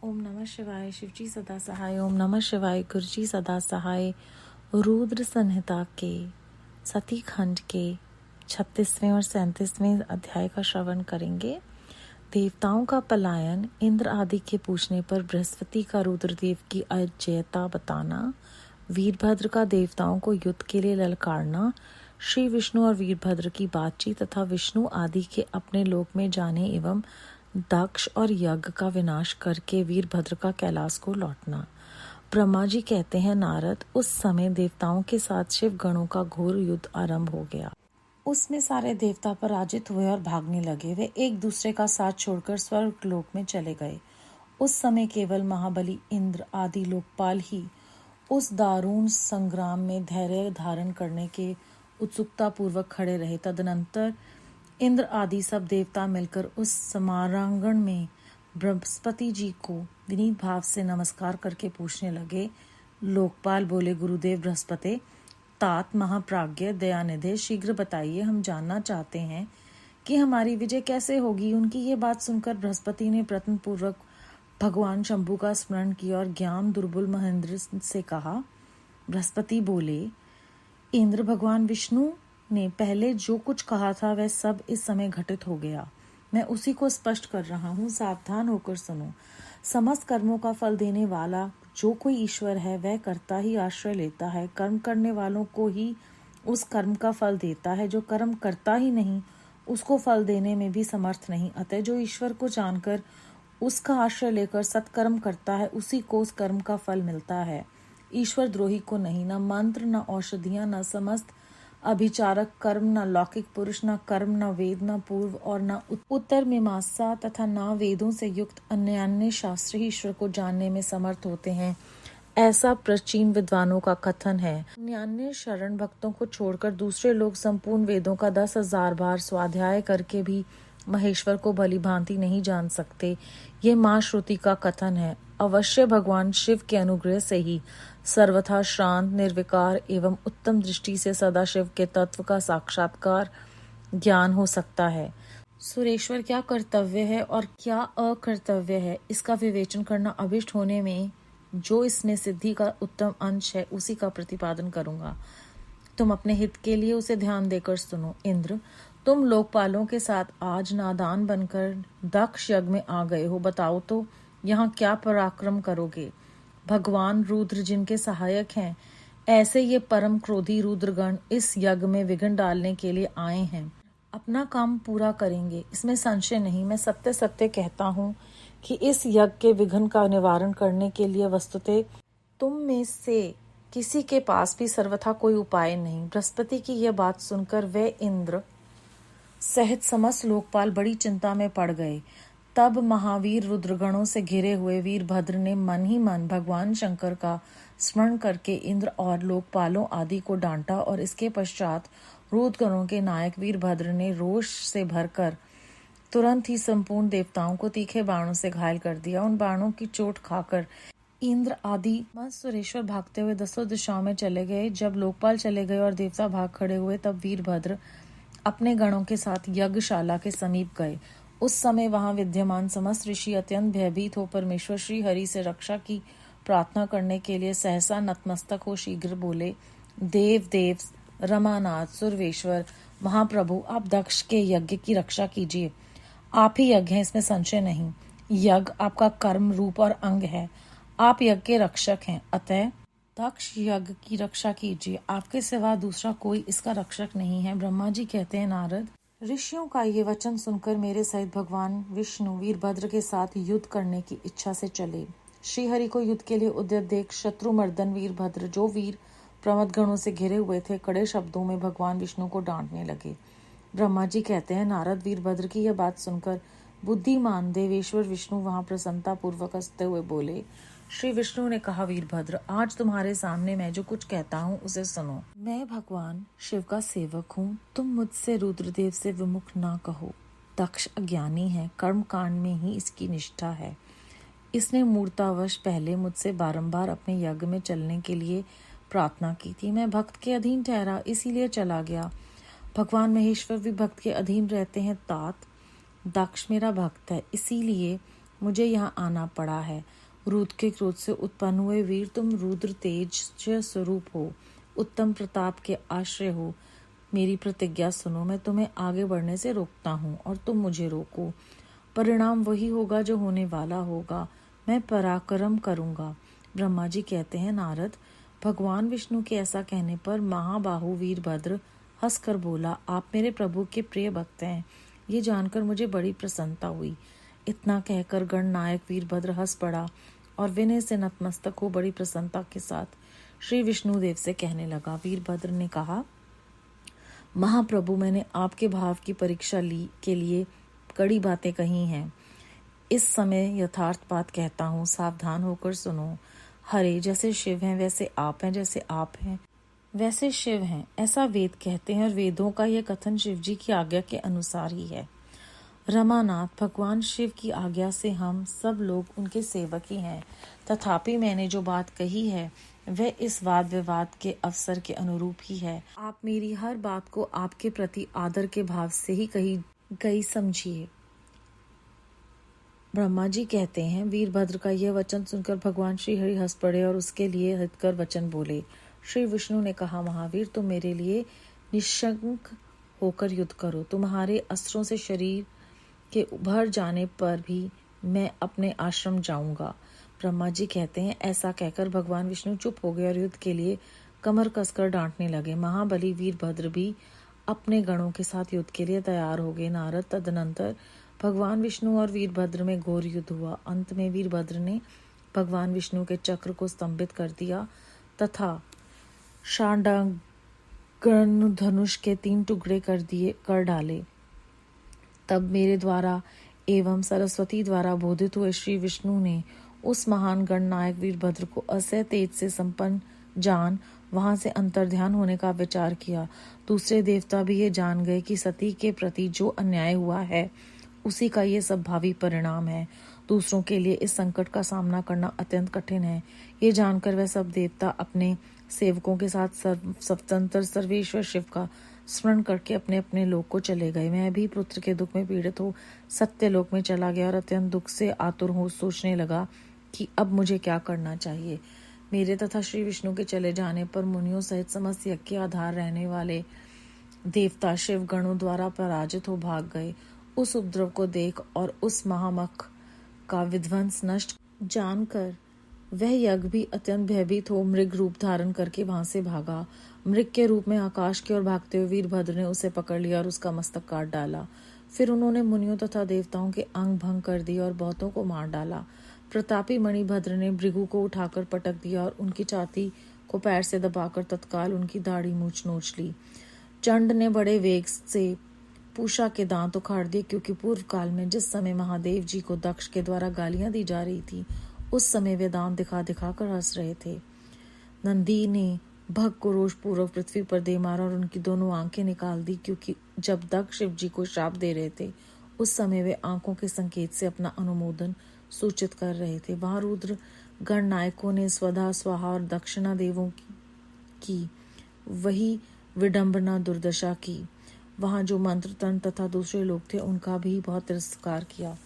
ओम नमः शिवाय। शिवजी सदा सहाय। ओम नमः शिवाय। गुरुजी सदा सहाय। रुद्र संहिता के सती खंड के 36वें और 37वें अध्याय का श्रवण करेंगे। देवताओं का पलायन, इंद्र आदि के पूछने पर बृहस्पति का रुद्रदेव की अजेयता बताना, वीरभद्र का देवताओं को युद्ध के लिए ललकारना, श्री विष्णु और वीरभद्र की बातचीत तथा विष्णु आदि के अपने लोक में जाने एवं दक्ष और यज्ञ का विनाश करके वीरभद्र का कैलाश को लौटना। ब्रह्मा जी कहते हैं, नारद, उस समय देवताओं के साथ शिव गणों का घोर युद्ध आरंभ हो गया। उसमें सारे देवता पराजित हुए और भागने लगे। वे एक दूसरे का साथ छोड़कर स्वर्ग लोक में चले गए। उस समय केवल महाबली इंद्र आदि लोकपाल ही उस दारुण संग्राम में धैर्य धारण करने के उत्सुकता पूर्वक खड़े रहे। तदनंतर इंद्र आदि सब देवता मिलकर उस समारांगण में बृहस्पति जी को विनीत भाव से नमस्कार करके पूछने लगे। लोकपाल बोले, गुरुदेव बृहस्पति, तात महाप्राज्ञ दयानिधे, शीघ्र बताइए, हम जानना चाहते हैं कि हमारी विजय कैसे होगी। उनकी ये बात सुनकर बृहस्पति ने प्रयत्न पूर्वक भगवान शंभु का स्मरण किया और ज्ञान दुर्बल महेंद्र से कहा। बृहस्पति बोले, इंद्र, भगवान विष्णु ने पहले जो कुछ कहा था वह सब इस समय घटित हो गया। मैं उसी को स्पष्ट कर रहा हूँ, सावधान होकर सुनो। समस्त कर्मों का फल देने वाला जो कोई ईश्वर है वह कर्ता ही आश्रय लेता है। कर्म करने वालों को ही उस कर्म का फल देता है। जो कर्म करता ही नहीं उसको फल देने में भी समर्थ नहीं। अतः जो ईश्वर को जानकर उसका आश्रय लेकर सत्कर्म करता है उसी को उस कर्म का फल मिलता है, ईश्वर द्रोही को नहीं। न मंत्र, न औषधियां, न समस्त अभिचारक कर्म, न लौकिक पुरुष, न कर्म, न वेद, न पूर्व और न उत्तर मीमांसा तथा न वेदों से युक्त अन्य शास्त्र ही ईश्वर को जानने में समर्थ होते हैं, ऐसा प्राचीन विद्वानों का कथन है। अन्य शरण भक्तों को छोड़कर दूसरे लोग संपूर्ण वेदों का 10,000 बार स्वाध्याय करके भी महेश्वर को भली भांति नहीं जान सकते। ये माँ श्रुति का कथन है। अवश्य भगवान शिव के अनुग्रह से ही सर्वथा शांत, निर्विकार एवं उत्तम दृष्टि से सदाशिव के तत्व का साक्षात्कार ज्ञान हो सकता है। सुरेश्वर क्या कर्तव्य है और क्या अकर्तव्य है, इसका विवेचन करना अभिष्ट होने में जो इसमें सिद्धि का उत्तम अंश है उसी का प्रतिपादन करूंगा। तुम अपने हित के लिए उसे ध्यान देकर सुनो। इंद्र, तुम लोकपालों के साथ आज नादान बनकर दक्ष यज्ञ में आ गए हो। बताओ तो यहाँ क्या पराक्रम करोगे। भगवान रुद्र जिनके सहायक हैं, ऐसे ये परम क्रोधी रुद्रगण इस यज्ञ में विघ्न डालने के लिए आए हैं। अपना काम पूरा करेंगे, इसमें संशय नहीं। मैं सत्य सत्य कहता हूँ कि इस यज्ञ के विघ्न का निवारण करने के लिए वस्तुतः तुम में से किसी के पास भी सर्वथा कोई उपाय नहीं। बृहस्पति की यह बात सुनकर वे इंद्र सहित समस्त लोकपाल बड़ी चिंता में पड़ गए। तब महावीर रुद्रगणों से घिरे हुए वीरभद्र ने मन ही मन भगवान शंकर का स्मरण करके इंद्र और लोकपालों आदि को डांटा और इसके पश्चात रुद्रगणों के नायक वीरभद्र ने रोष से भरकर तुरंत ही संपूर्ण देवताओं को तीखे बाणों से घायल कर दिया। उन बाणों की चोट खाकर इंद्र आदि सुरेश्वर भागते हुए 10 दिशाओं में चले गए। जब लोकपाल चले गए और देवता भाग खड़े हुए तब वीरभद्र अपने गणों के साथ यज्ञशाला के समीप गए। उस समय वहां विद्यमान समस्त ऋषि अत्यंत भयभीत हो परमेश्वर श्री हरि से रक्षा की प्रार्थना करने के लिए सहसा नतमस्तक हो शीघ्र बोले, देव देव, रमानाथ, सुरवेश्वर, महाप्रभु, आप दक्ष के यज्ञ की रक्षा कीजिए। आप ही यज्ञ हैं, इसमें संशय नहीं। यज्ञ आपका कर्म रूप और अंग है। आप यज्ञ के रक्षक हैं, अतः दक्ष यज्ञ की रक्षा कीजिए। आपके सिवा दूसरा कोई इसका रक्षक नहीं है। ब्रह्मा जी कहते हैं, नारद, ऋषियों का ये वचन सुनकर मेरे सहित भगवान विष्णु वीरभद्र के साथ युद्ध करने की इच्छा से चले। श्रीहरि को युद्ध के लिए उद्यत देख शत्रुमर्दन वीरभद्र, जो वीर प्रमद गणों से घिरे हुए थे, कड़े शब्दों में भगवान विष्णु को डांटने लगे। ब्रह्मा जी कहते हैं, नारद, वीरभद्र की यह बात सुनकर बुद्धिमान देवेश्वर विष्णु वहां प्रसन्नता पूर्वक हंसते हुए बोले। श्री विष्णु ने कहा, वीरभद्र, आज तुम्हारे सामने मैं जो कुछ कहता हूँ उसे सुनो। मैं भगवान शिव का सेवक हूँ। तुम मुझसे रुद्रदेव से विमुख ना कहो। दक्ष अज्ञानी है, कर्म कांड में ही इसकी निष्ठा है। इसने मूर्तावश पहले मुझसे बारंबार अपने यज्ञ में चलने के लिए प्रार्थना की थी। मैं भक्त के अधीन ठहरा, इसीलिए चला गया। भगवान महेश्वर भी भक्त के अधीन रहते हैं। तात, दक्ष मेरा भक्त है, इसीलिए मुझे यहाँ आना पड़ा है। रुद्र के क्रोध से उत्पन्न हुए वीर, तुम रुद्र तेज स्वरूप हो, उत्तम प्रताप के आश्रय हो। मेरी प्रतिज्ञा सुनो, मैं तुम्हें आगे बढ़ने से रोकता हूँ और तुम मुझे रोको। परिणाम वही होगा जो होने वाला होगा। मैं पराक्रम करूंगा। ब्रह्मा जी कहते हैं, नारद, भगवान विष्णु के ऐसा कहने पर महाबाहु वीरभद्र हंसकर बोला, आप मेरे प्रभु के प्रिय भक्त हैं। ये जानकर मुझे बड़ी प्रसन्नता हुई। इतना कहकर गणनायक वीरभद्र हंस पड़ा और विनय से नतमस्तक हो बड़ी प्रसन्नता के साथ श्री विष्णुदेव से कहने लगा। वीरभद्र ने कहा, महाप्रभु, मैंने आपके भाव की परीक्षा ली के लिए कड़ी बातें कही हैं। इस समय यथार्थ बात कहता हूँ, सावधान होकर सुनो। हरे जैसे शिव हैं वैसे आप हैं, जैसे आप हैं वैसे शिव हैं, ऐसा वेद कहते हैं और वेदों का यह कथन शिव जी की आज्ञा के अनुसार ही है। रमानाथ, भगवान शिव की आज्ञा से हम सब लोग उनके सेवक ही हैं। तथापि मैंने जो बात कही है वह इस वाद विवाद के अवसर के अनुरूप ही है। आप मेरी हर बात को आपके प्रति आदर के भाव से ही कही गई समझिए। ब्रह्मा जी कहते हैं, वीरभद्र का यह वचन सुनकर भगवान श्री हरि हंस पड़े और उसके लिए हितकर वचन बोले। श्री विष्णु ने कहा, महावीर, तुम मेरे लिए निशंक होकर युद्ध करो। तुम्हारे अस्त्रों से शरीर के उभर जाने पर भी मैं अपने आश्रम जाऊंगा। ब्रह्मा जी कहते हैं, ऐसा कहकर भगवान विष्णु चुप हो गए और युद्ध के लिए कमर कसकर डांटने लगे। महाबली वीरभद्र भी अपने गणों के साथ युद्ध के लिए तैयार हो गए। नारद, तदनंतर भगवान विष्णु और वीरभद्र में घोर युद्ध हुआ। अंत में वीरभद्र ने भगवान विष्णु के चक्र को स्तंभित कर दिया तथा शांडाग्न धनुष के 3 टुकड़े कर डाले। तब मेरे द्वारा एवं सरस्वती द्वारा बोधित हुए श्री विष्णु ने उस महान गणनायक वीरभद्र को असह्य तेज से संपन्न जान वहां से अंतर्ध्यान होने का विचार किया। दूसरे देवता भी ये जान गए कि सती के प्रति जो अन्याय हुआ है उसी का ये सब भावी परिणाम है। दूसरों के लिए इस संकट का सामना करना अत्यंत कठिन है। ये जानकर वह सब देवता अपने सेवकों के साथ स्वतंत्र सर्वेश्वर शिव का स्मरण करके अपने अपने लोक को चले गए। मैं भी पुत्र के दुख में पीड़ित हो सत्य लोक में चला गया और अत्यंत दुख से आतुर हो सोचने लगा कि अब मुझे क्या करना चाहिए। मेरे तथा श्री विष्णु के चले जाने पर मुनियों सहित समस्त यज्ञ के आधार रहने वाले देवता शिव गणों द्वारा पराजित हो भाग गए। उस उपद्रव को देख और उस महामख का विध्वंस नष्ट जानकर वह यज्ञ भी अत्यंत भयभीत हो मृग रूप धारण करके वहां से भागा। मृग के रूप में आकाश की ओर भागते हुए वीरभद्र ने उसे पकड़ लिया और उसका मस्तक काट डाला। फिर उन्होंने मुनियों तथा देवताओं के अंग भंग कर दिए और बहुतों को मार डाला। प्रतापी मणिभद्र ने भृगु को उठाकर पटक दिया और उनकी छाती को पैर से दबाकर तत्काल उनकी दाढ़ी मूछ नोच ली। चंड ने बड़े वेग से पूषा के दांत उखाड़ दिए, क्योंकि पूर्व काल में जिस समय महादेव जी को दक्ष के द्वारा गालियां दी जा रही थी उस समय वे दांत दिखा दिखा कर हंस रहे थे। नंदी ने भग को रोष पूर्वक पृथ्वी पर दे मारा और उनकी दोनों आंखें निकाल दी, क्योंकि जब दक्ष शिव जी को श्राप दे रहे थे उस समय वे आंखों के संकेत से अपना अनुमोदन सूचित कर रहे थे। वहां रुद्र गण नायकों ने स्वधा स्वाहा और दक्षिणा देवों की वही विडंबना दुर्दशा की। वहां जो मंत्र तंत्र तथा दूसरे लोग थे उनका भी बहुत तिरस्कार किया।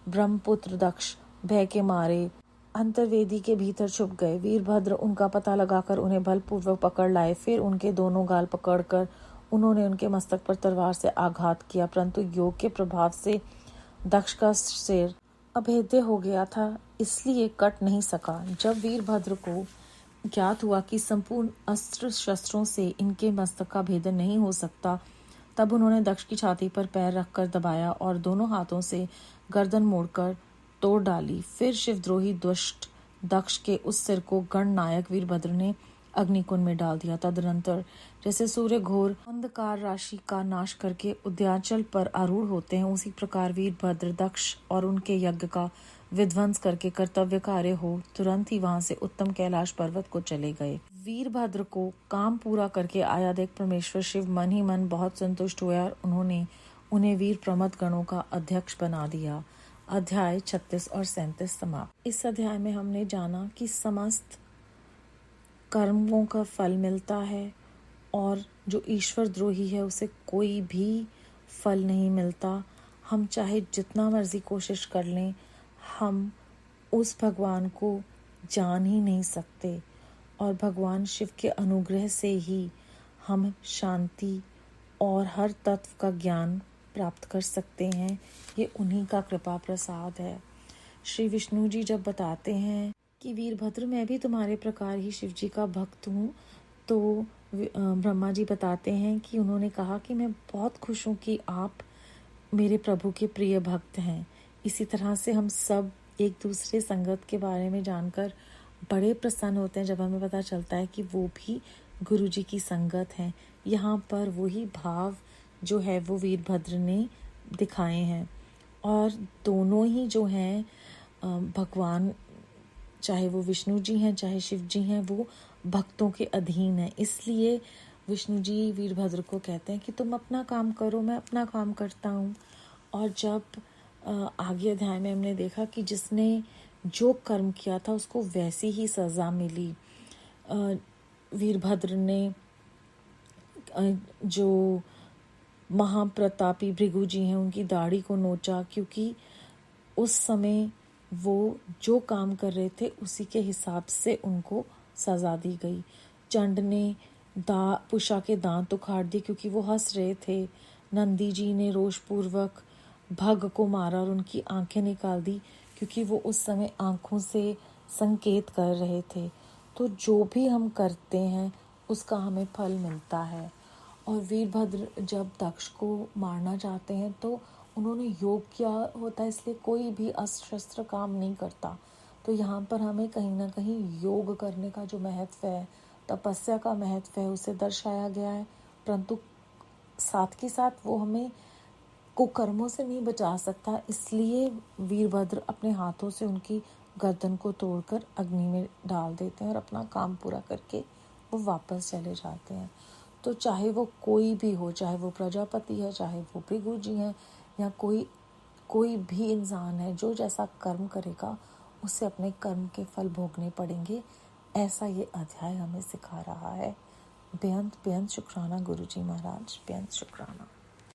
ब्रह्मपुत्र दक्ष भय के मारे अंतर्वेदी के भीतर छुप गए। वीरभद्र उनका पता लगाकर उन्हें बलपूर्वक पकड़ लाए। फिर उनके दोनों गाल पकड़कर उन्होंने उनके मस्तक पर तलवार से आघात किया, परंतु योग के प्रभाव से दक्ष का सिर अभेद्य हो गया था, इसलिए कट नहीं सका। जब वीरभद्र को ज्ञात हुआ कि संपूर्ण अस्त्र शस्त्रों से इनके मस्तक का भेदन नहीं हो सकता, तब उन्होंने दक्ष की छाती पर पैर रखकर दबाया और दोनों हाथों से गर्दन मोड़कर तोड़ डाली। फिर शिवद्रोही दुष्ट दक्ष के उस सिर को गण नायक वीरभद्र ने अग्निकुंड में डाल दिया। तदनंतर जैसे सूर्य घोर अंधकार राशि का नाश करके उद्याचल पर आरूढ़ होते हैं, उसी प्रकार वीरभद्र दक्ष और उनके यज्ञ का विध्वंस करके कर्तव्य कार्य हो तुरंत ही वहां से उत्तम कैलाश पर्वत को चले गए। वीरभद्र को काम पूरा करके आया देख परमेश्वर शिव मन ही मन बहुत संतुष्ट हुए और उन्होंने उन्हें वीर प्रमथ गणों का अध्यक्ष बना दिया। अध्याय 36 और 37 समाप्त। इस अध्याय में हमने जाना कि समस्त कर्मों का फल मिलता है और जो ईश्वर द्रोही है उसे कोई भी फल नहीं मिलता। हम चाहे जितना मर्जी कोशिश कर लें, हम उस भगवान को जान ही नहीं सकते, और भगवान शिव के अनुग्रह से ही हम शांति और हर तत्व का ज्ञान प्राप्त कर सकते हैं। ये उन्हीं का कृपा प्रसाद है। श्री विष्णु जी जब बताते हैं कि वीरभद्र, मैं भी तुम्हारे प्रकार ही शिव जी का भक्त हूँ, तो ब्रह्मा जी बताते हैं कि उन्होंने कहा कि मैं बहुत खुश हूँ कि आप मेरे प्रभु के प्रिय भक्त हैं। इसी तरह से हम सब एक दूसरे संगत के बारे में जानकर बड़े प्रसन्न होते हैं जब हमें पता चलता है कि वो भी गुरु जी की संगत हैं। यहाँ पर वही भाव जो है वो वीरभद्र ने दिखाए हैं, और दोनों ही जो हैं भगवान, चाहे वो विष्णु जी हैं चाहे शिव जी हैं, वो भक्तों के अधीन है। इसलिए विष्णु जी वीरभद्र को कहते हैं कि तुम अपना काम करो, मैं अपना काम करता हूँ। और जब आगे अध्याय में हमने देखा कि जिसने जो कर्म किया था उसको वैसी ही सज़ा मिली। वीरभद्र ने जो महाप्रतापी भृगु जी हैं उनकी दाढ़ी को नोचा, क्योंकि उस समय वो जो काम कर रहे थे उसी के हिसाब से उनको सज़ा दी गई। चंड ने पुषा के दांत उखाड़ दिए क्योंकि वो हंस रहे थे। नंदी जी ने रोषपूर्वक भग को मारा और उनकी आंखें निकाल दी क्योंकि वो उस समय आंखों से संकेत कर रहे थे। तो जो भी हम करते हैं उसका हमें फल मिलता है। और वीरभद्र जब दक्ष को मारना चाहते हैं तो उन्होंने योग किया होता है, इसलिए कोई भी अस्त्र शस्त्र काम नहीं करता। तो यहाँ पर हमें कहीं ना कहीं योग करने का जो महत्व है, तपस्या का महत्व है, उसे दर्शाया गया है। परंतु साथ के साथ वो हमें कुकर्मों से नहीं बचा सकता, इसलिए वीरभद्र अपने हाथों से उनकी गर्दन को तोड़कर अग्नि में डाल देते हैं और अपना काम पूरा करके वो वापस चले जाते हैं। तो चाहे वो कोई भी हो, चाहे वो प्रजापति है, चाहे वो भृगु जी हैं, या कोई भी इंसान है, जो जैसा कर्म करेगा उसे अपने कर्म के फल भोगने पड़ेंगे। ऐसा ये अध्याय हमें सिखा रहा है। बेअंत शुक्राना गुरु जी महाराज, बेअंत शुक्राना।